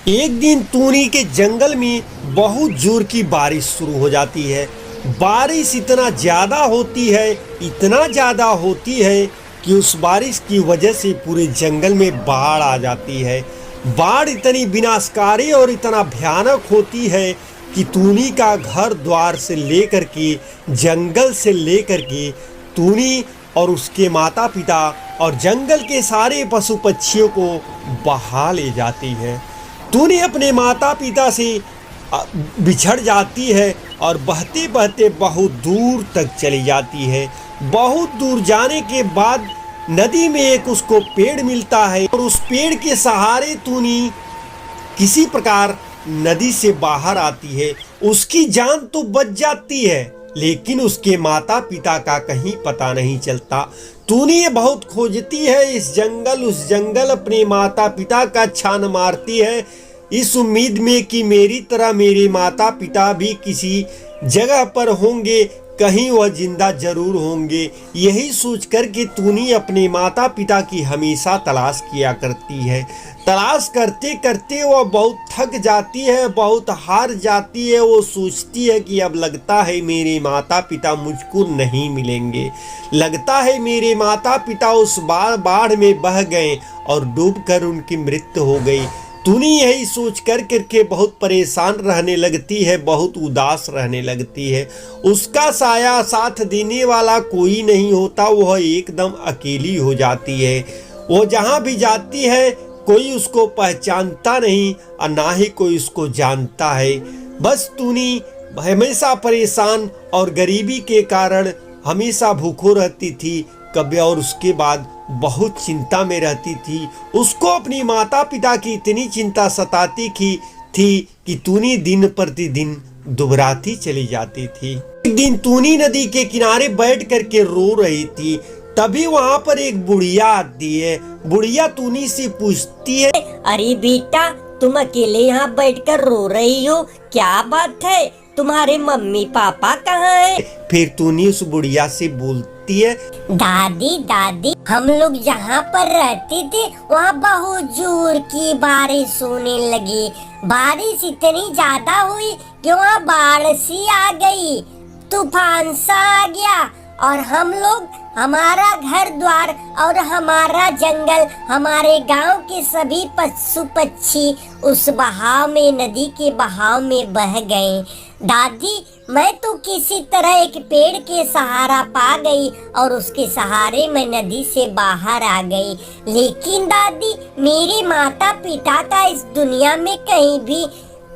एक दिन तूनी के जंगल में बहुत जोर की बारिश शुरू हो जाती है। बारिश इतना ज़्यादा होती है, इतना ज़्यादा होती है कि उस बारिश की वजह से पूरे जंगल में बाढ़ आ जाती है। बाढ़ इतनी विनाशकारी और इतना भयानक होती है कि तूनी का घर द्वार से लेकर के, जंगल से लेकर के, तूनी और उसके माता पिता और जंगल के सारे पशु पक्षियों को बहा ले जाती है। तूनी अपने माता पिता से बिछड़ जाती है और बहते बहते बहुत दूर तक चली जाती है। बहुत दूर जाने के बाद नदी में एक उसको पेड़ मिलता है और उस पेड़ के सहारे तूनी किसी प्रकार नदी से बाहर आती है। उसकी जान तो बच जाती है, लेकिन उसके माता पिता का कहीं पता नहीं चलता। तूनी बहुत खोजती है इस जंगल उस जंगल, अपने माता पिता का छान मारती है, इस उम्मीद में कि मेरी तरह मेरे माता पिता भी किसी जगह पर होंगे, कहीं वह जिंदा जरूर होंगे। यही सोच कर के तूनी अपने माता पिता की हमेशा तलाश किया करती है। तलाश करते करते वह बहुत थक जाती है, बहुत हार जाती है। वो सोचती है कि अब लगता है मेरे माता पिता मुझको नहीं मिलेंगे, लगता है मेरे माता पिता उस बाढ़ में बह गए और डूबकर उनकी मृत्यु हो गई। तूनी यही सोच कर करके बहुत परेशान रहने लगती है, बहुत उदास रहने लगती है। उसका साया साथ देने वाला कोई नहीं होता, वह एकदम अकेली हो जाती है। वो जहाँ भी जाती है कोई उसको पहचानता नहीं और ना ही कोई उसको जानता है। बस तूनी हमेशा परेशान और गरीबी के कारण हमेशा भूखों रहती थी कभी, और उसके बाद बहुत चिंता में रहती थी। उसको अपनी माता पिता की इतनी चिंता सताती थी कि तूनी दिन प्रतिदिन दुबराती चली जाती थी। एक दिन तूनी नदी के किनारे बैठ करके रो रही थी, तभी वहाँ पर एक बुढ़िया आती है। बुढ़िया तूनी से पूछती है, अरे बेटा, तुम अकेले यहाँ बैठकर रो रही हो, क्या बात है? तुम्हारे मम्मी पापा कहाँ हैं? फिर तूनी उस बुढ़िया से बोलती है, दादी हम लोग जहाँ पर रहते थे वहाँ बहुत जोर की बारिश होने लगी। बारिश इतनी ज्यादा हुई कि वहाँ बाढ़ सी आ गई, तूफान सा आ गया और हम लोग, हमारा घर द्वार और हमारा जंगल, हमारे गांव के सभी पशु पक्षी उस बहाव में, नदी के बहाव में बह गए। दादी, मैं तो किसी तरह एक पेड़ के सहारा पा गई और उसके सहारे मैं नदी से बाहर आ गई। लेकिन दादी, मेरे माता पिता का इस दुनिया में कहीं भी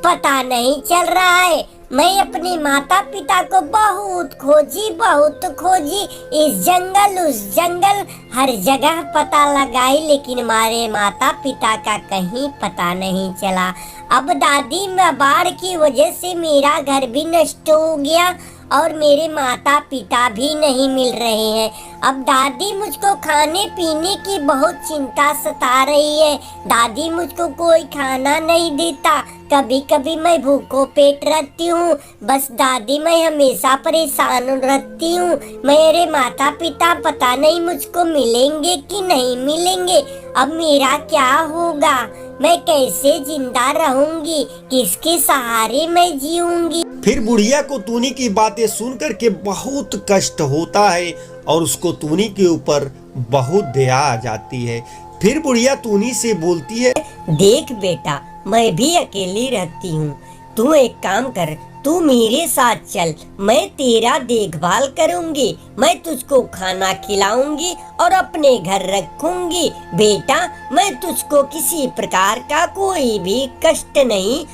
पता नहीं चल रहा है। मैं अपने माता पिता को बहुत खोजी, इस जंगल उस जंगल हर जगह पता लगाई, लेकिन हमारे माता पिता का कहीं पता नहीं चला। अब दादी, मैं बाढ़ की वजह से मेरा घर भी नष्ट हो गया और मेरे माता पिता भी नहीं मिल रहे हैं। अब दादी, मुझको खाने पीने की बहुत चिंता सता रही है। दादी, मुझको कोई खाना नहीं देता, कभी कभी मैं भूखों पेट रहती हूँ। बस दादी, मैं हमेशा परेशान रहती हूँ। मेरे माता पिता पता नहीं मुझको मिलेंगे कि नहीं मिलेंगे। अब मेरा क्या होगा? मैं कैसे जिंदा रहूंगी? किसके सहारे मैं जीऊंगी? फिर बुढ़िया को तूनी की बातें सुन करके बहुत कष्ट होता है और उसको तूनी के ऊपर बहुत दया आ जाती है। फिर बुढ़िया तूनी से बोलती है, देख बेटा, मैं भी अकेली रहती हूँ, तू एक काम कर, तू मेरे साथ चल, मैं तेरा देखभाल करूँगी, मैं तुझको खाना खिलाऊंगी और अपने घर रखूंगी। बेटा, मैं तुझको किसी प्रकार का कोई भी कष्ट नहीं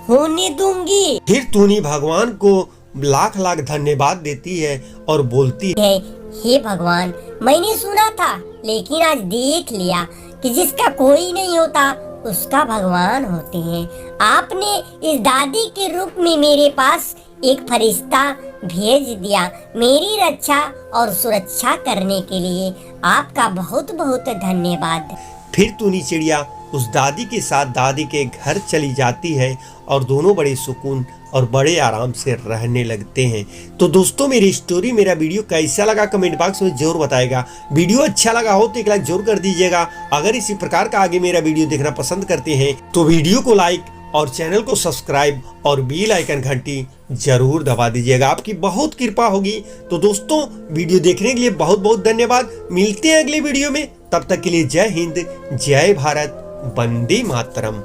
होने दूंगी। फिर तूनी भगवान को लाख लाख धन्यवाद देती है और बोलती है, हे भगवान, मैंने सुना था लेकिन आज देख लिया कि जिसका कोई नहीं होता उसका भगवान होते हैं। आपने इस दादी के रूप में मेरे पास एक फरिश्ता भेज दिया मेरी रक्षा और सुरक्षा करने के लिए। आपका बहुत बहुत धन्यवाद। फिर तूनी चिड़िया उस दादी के साथ दादी के घर चली जाती है और दोनों बड़े सुकून और बड़े आराम से रहने लगते हैं। तो दोस्तों मेरी स्टोरी मेरा वीडियो कैसा लगा कमेंट बॉक्स में जरूर बताएगा। वीडियो अच्छा लगा हो तो एक लाइक जरूर कर दीजिएगा। अगर इसी प्रकार का आगे मेरा वीडियो देखना पसंद करते हैं तो वीडियो को लाइक और चैनल को सब्सक्राइब और बेल आइकन घंटी जरूर दबा दीजिएगा। आपकी बहुत कृपा होगी। तो दोस्तों वीडियो देखने के लिए बहुत बहुत धन्यवाद। मिलते हैं अगले वीडियो में, तब तक के लिए जय हिंद, जय भारत, वंदे मातरम।